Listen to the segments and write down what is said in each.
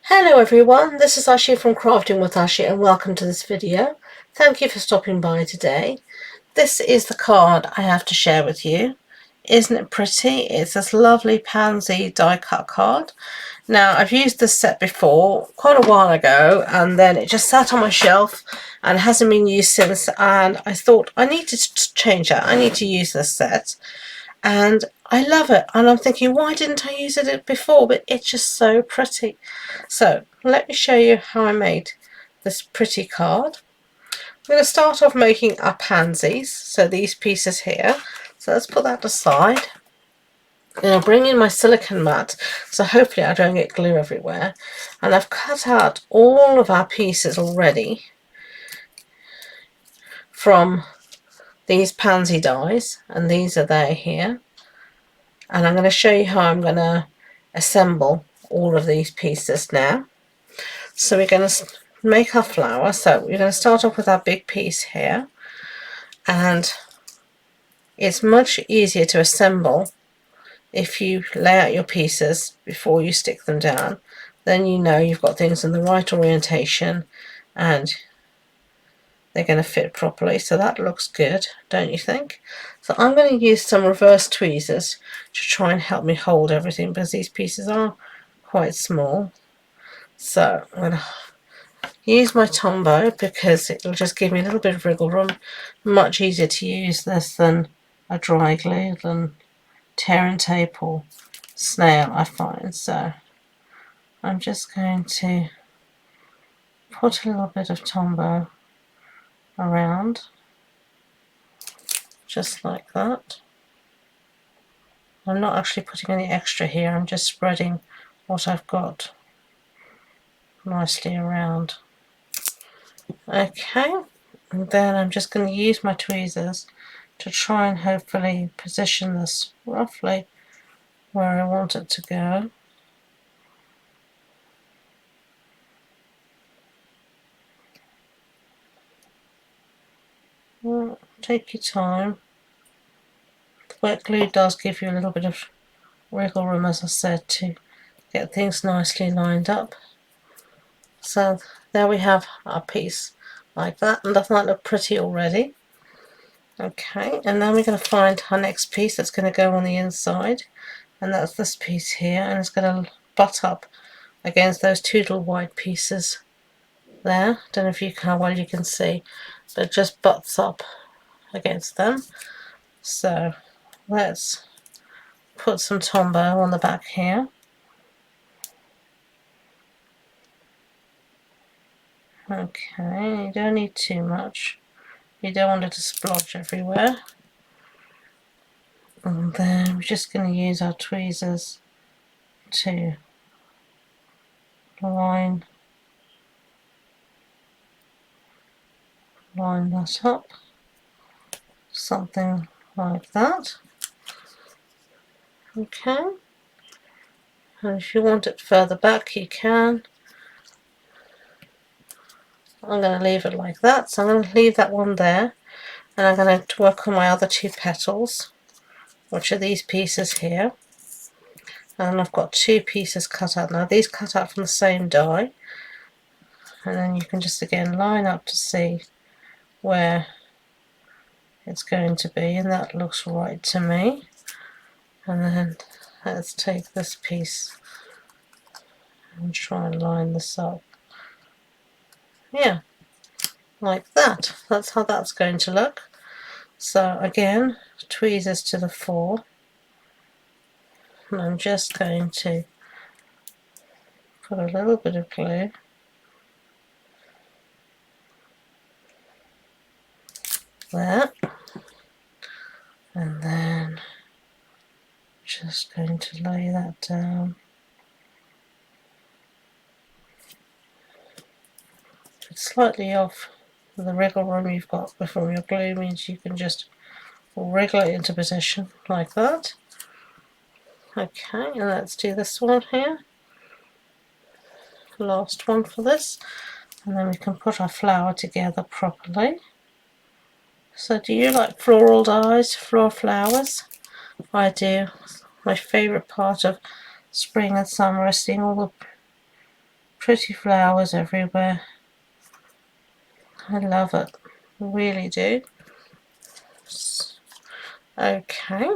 Hello everyone, this is Ashee from Crafting with Ashee and welcome to this video. Thank you for stopping by today. This is the card I have to share with you. Isn't it pretty? It's this lovely pansy die cut card. Now I've used this set before quite a while ago and then it just sat on my shelf and hasn't been used since, and I thought I needed to change that. I need to use this set. And I love it, and I'm thinking, why didn't I use it before? But it's just so pretty. So let me show you how I made this pretty card. I'm going to start off making our pansies, so these pieces here. So let's put that aside. And I'll bring in my silicone mat, so hopefully I don't get glue everywhere. And I've cut out all of our pieces already from these pansy dies, and these are there here. And I'm going to show you how I'm going to assemble all of these pieces now. So we're going to make our flower. So we're going to start off with our big piece here, and it's much easier to assemble if you lay out your pieces before you stick them down. Then you know you've got things in the right orientation and they're going to fit properly. So that looks good, don't you think? So I'm going to use some reverse tweezers to try and help me hold everything, because these pieces are quite small. So I'm going to use my Tombow because it'll just give me a little bit of wriggle room. Much easier to use this than a dry glue, than tear and tape or snail, I find. So I'm just going to put a little bit of Tombow around, just like that. I'm not actually putting any extra here, I'm just spreading what I've got nicely around. Okay, and then I'm just going to use my tweezers to try and hopefully position this roughly where I want it to go. Well, take your time. The wet glue does give you a little bit of wiggle room, as I said, to get things nicely lined up. So there we have our piece like that, and doesn't that look pretty already? Okay, and then we're going to find our next piece that's going to go on the inside, and that's this piece here, and it's going to butt up against those two little white pieces there. Don't know if you how well you can see, but it just butts up against them. So let's put some Tombow on the back here. Okay, you don't need too much. You don't want it to splodge everywhere. And then we're just going to use our tweezers to line that up, something like that. Okay, and if you want it further back you can. I'm going to leave it like that, so I'm going to leave that one there, and I'm going to work on my other two petals, which are these pieces here. And I've got two pieces cut out. Now these cut out from the same die, and then you can just again line up to see where it's going to be, and that looks right to me. And then let's take this piece and try and line this up. Yeah, like that. That's how that's going to look. So again, tweezers to the fore, and I'm just going to put a little bit of glue there, and then just going to lay that down. If it's slightly off, the wriggle room you've got before your glue means you can just wriggle it into position like that. Okay, and let's do this one here, last one for this, and then we can put our flower together properly. So do you like floral dies, floral flowers? I do. My favourite part of spring and summer is seeing all the pretty flowers everywhere. I love it, I really do. Okay,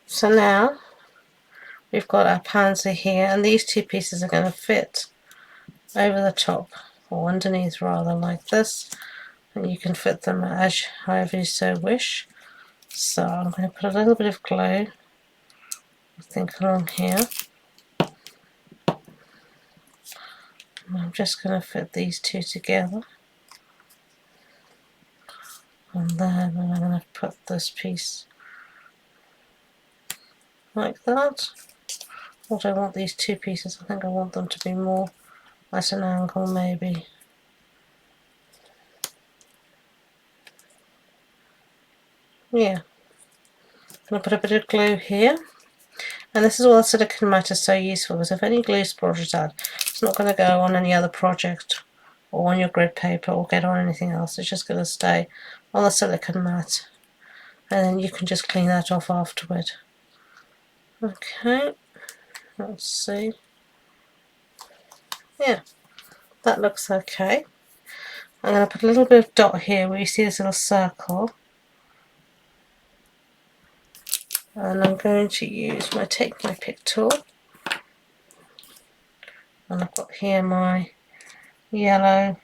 so now we've got our pansy here, and these two pieces are going to fit over the top, or underneath rather, like this, and you can fit them as however you so wish. So I'm going to put a little bit of glue, I think, along here. And I'm just going to fit these two together. And then I'm going to put this piece like that. What I want these two pieces, I think I want them to be more at an angle maybe. Yeah. I'm going to put a bit of glue here. And this is why the silicone mat is so useful, because if any glue splodges out, it's not going to go on any other project or on your grid paper or get on anything else. It's just going to stay on the silicone mat, and then you can just clean that off afterward. Okay, let's see. Yeah, that looks okay. I'm going to put a little bit of dot here where you see this little circle, and I'm going to use take my pick tool, and I've got here my yellow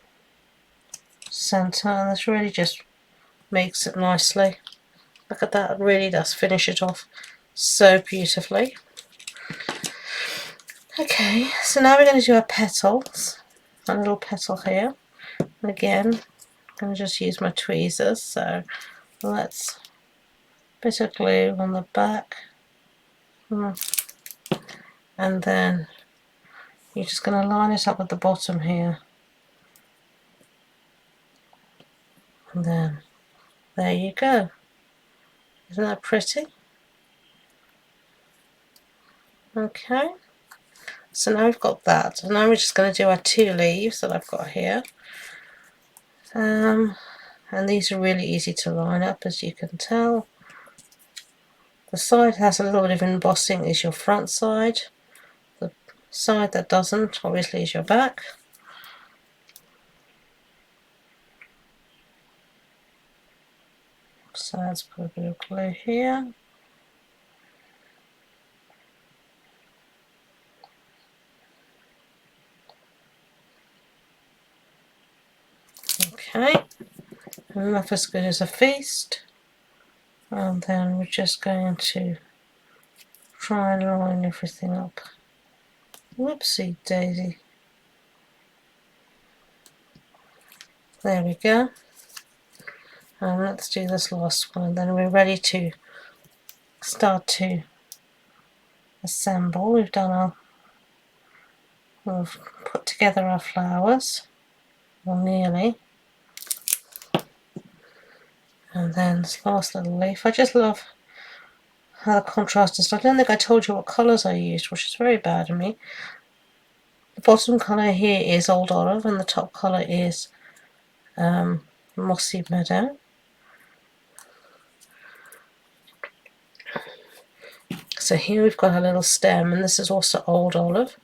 centre, and this really just makes it nicely. Look at that, it really does finish it off so beautifully. Okay, so now we're going to do our petals. A little petal here. And again, I'm going to just use my tweezers, so let's bit of glue on the back, and then you're just going to line it up at the bottom here, and then there you go. Isn't that pretty? Okay, so now we've got that, and now we're just going to do our two leaves that I've got here. And these are really easy to line up, as you can tell. The side that has a little bit of embossing is your front side. The side that doesn't, obviously, is your back. So let's put a bit of glue here. Okay, enough as good as a feast. And then we're just going to try and line everything up. Whoopsie daisy. There we go. And let's do this last one, and then we're ready to start to assemble. We've put together our flowers, or nearly. And then this last little leaf. I just love how the contrast is. I don't think I told you what colours I used, which is very bad of me. The bottom colour here is Old Olive, and the top colour is Mossy Meadow. So here we've got a little stem, and this is also Old Olive.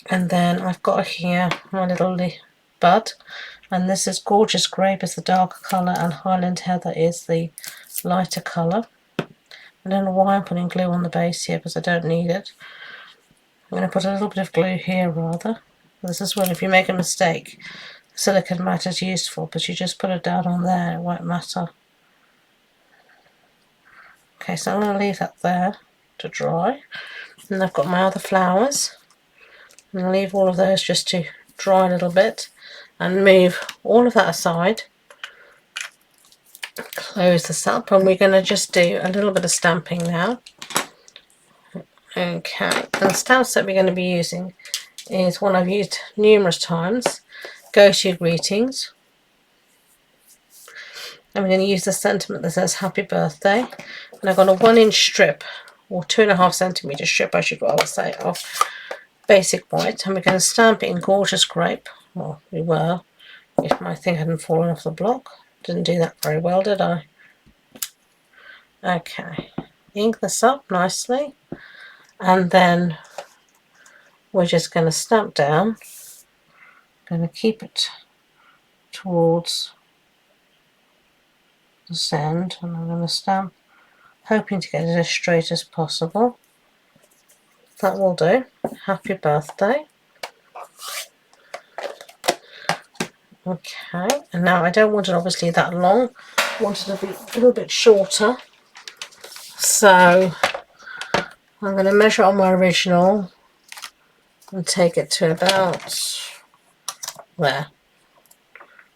And then I've got here my little bud, and this is Gorgeous Grape is the darker colour, and Highland Heather is the lighter colour. I don't know why I'm putting glue on the base here, because I don't need it. I'm going to put a little bit of glue here rather. This is when if you make a mistake, silicone mat is useful, but you just put it down on there, it won't matter. Okay, so I'm going to leave that there to dry. And I've got my other flowers. I'm going to leave all of those just to dry a little bit and move all of that aside. Close this up, and we're going to just do a little bit of stamping now. Okay, and the stamps that we're going to be using is one I've used numerous times, Go To Greetings. And we're going to use the sentiment that says Happy Birthday. And I've got a 1-inch strip, or 2.5 centimetre strip I should rather say, of basic white, and we're going to stamp it in Gorgeous Grape. Well, we were, if my thing hadn't fallen off the block. Didn't do that very well, did I? Okay, ink this up nicely, and then we're just going to stamp down. Going to keep it towards the sand, and I'm going to stamp, hoping to get it as straight as possible. That will do. Happy birthday. Okay, and now I don't want it obviously that long. I want it to be a little bit shorter. So I'm going to measure on my original and take it to about there.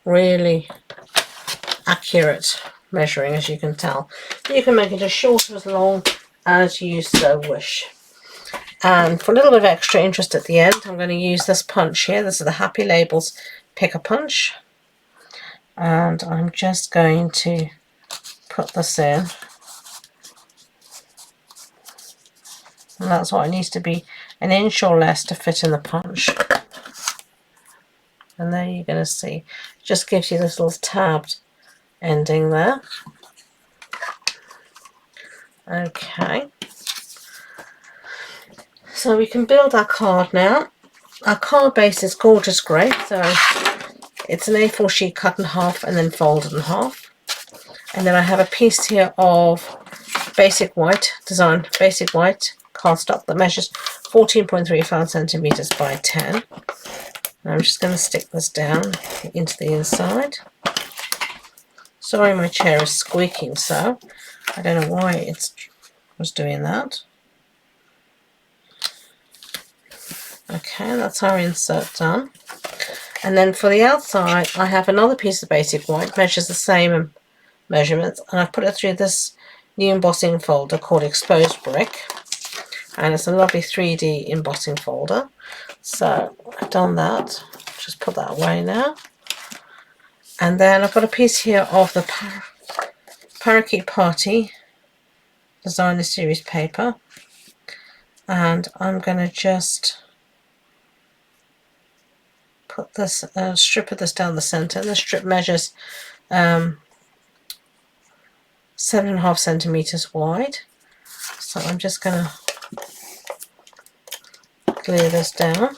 Really accurate measuring, as you can tell. You can make it as short or as long as you so wish. And for a little bit of extra interest at the end, I'm going to use this punch here. This is the Happy Labels Pick a Punch. And I'm just going to put this in. And that's what it needs to be, an inch or less to fit in the punch. And there you're going to see, it just gives you this little tabbed ending there. Okay. So we can build our card now. Our card base is gorgeous grey, so it's an A4 sheet cut in half and then folded in half. And then I have a piece here of basic white, design basic white cardstock that measures 14.35 centimeters by 10. And I'm just going to stick this down into the inside. Sorry, my chair is squeaking, so I don't know why it was doing that. Okay, that's our insert done. And then for the outside, I have another piece of basic white, measures the same measurements, and I've put it through this new embossing folder called Exposed Brick. And it's a lovely 3D embossing folder. So I've done that. Just put that away now. And then I've got a piece here of the Parakeet Party Designer Series paper. And I'm going to just put this strip of this down the center. The strip measures 7.5 centimeters wide. So I'm just going to glue this down.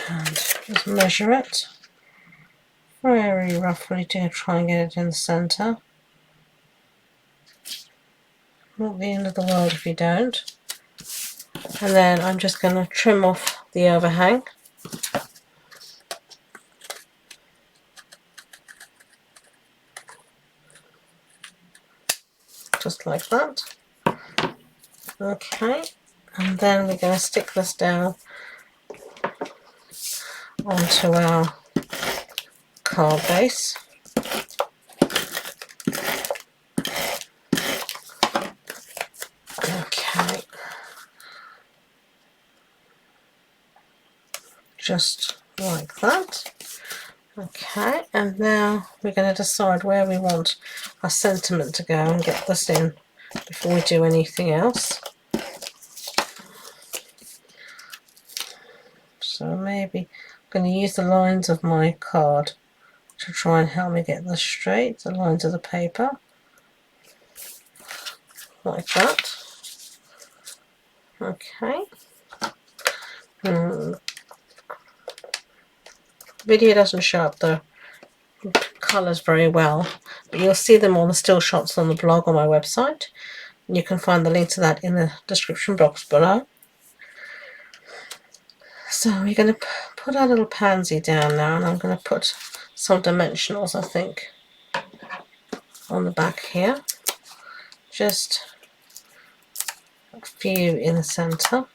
And just measure it very roughly to try and get it in the center. Not the end of the world if you don't. And then I'm just going to trim off the overhang. Just like that. Okay, and then we're going to stick this down onto our card base. Okay, just like that. Okay, and now we're going to decide where we want our sentiment to go and get this in before we do anything else. So maybe I'm going to use the lines of my card to try and help me get this straight, the lines of the paper, like that. Okay. Video doesn't show up the colours very well, but you'll see them on the still shots on the blog on my website, and you can find the link to that in the description box below. So we're going to put our little pansy down now, and I'm going to put some dimensionals, I think, on the back here. Just a few in the centre,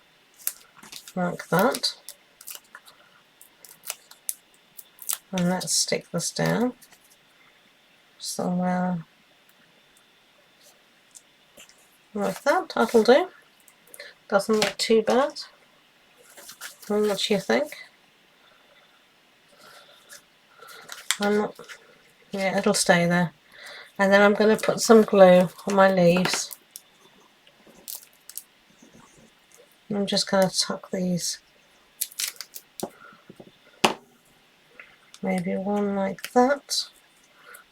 like that. And let's stick this down somewhere like that. That'll do. Doesn't look too bad. What do you think? Yeah, it'll stay there. And then I'm going to put some glue on my leaves. I'm just going to tuck these maybe one like that.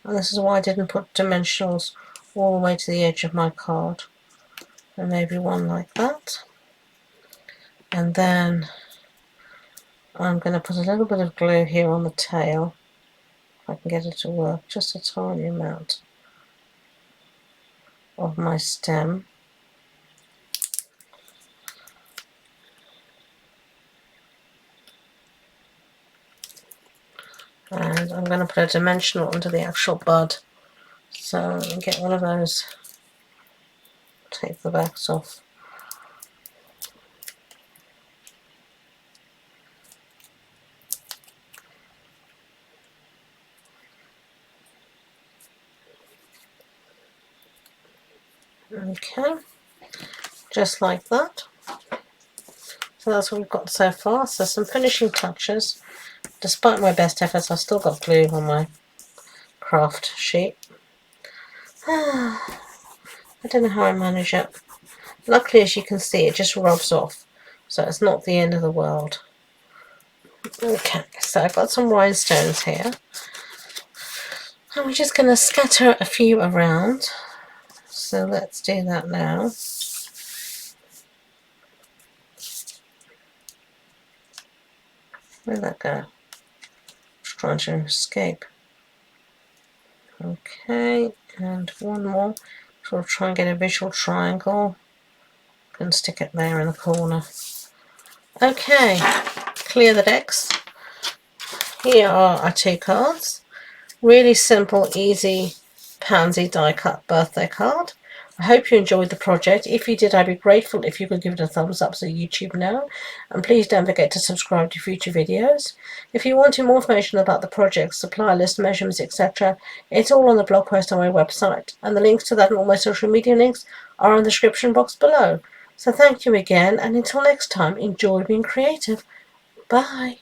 And this is why I didn't put dimensionals all the way to the edge of my card. And maybe one like that. And then I'm going to put a little bit of glue here on the tail. If I can get it to work, just a tiny amount of my stem. And I'm going to put a dimensional under the actual bud. So get one of those, take the backs off. Okay, just like that. So that's what we've got so far. So some finishing touches. Despite my best efforts, I've still got glue on my craft sheet. I don't know how I manage it. Luckily, as you can see, it just rubs off. So it's not the end of the world. Okay, so I've got some rhinestones here. And we're just going to scatter a few around. So let's do that now. Where'd that go? Just trying to escape. Okay, and one more. So we'll try and get a visual triangle. And stick it there in the corner. Okay, clear the decks. Here are our two cards. Really simple, easy Pansy die cut birthday card. I hope you enjoyed the project. If you did, I'd be grateful if you could give it a thumbs up so YouTube know. And please don't forget to subscribe to future videos. If you want more information about the project, supply list, measurements, etc., it's all on the blog post on my website. And the links to that and all my social media links are in the description box below. So thank you again, and until next time, enjoy being creative. Bye.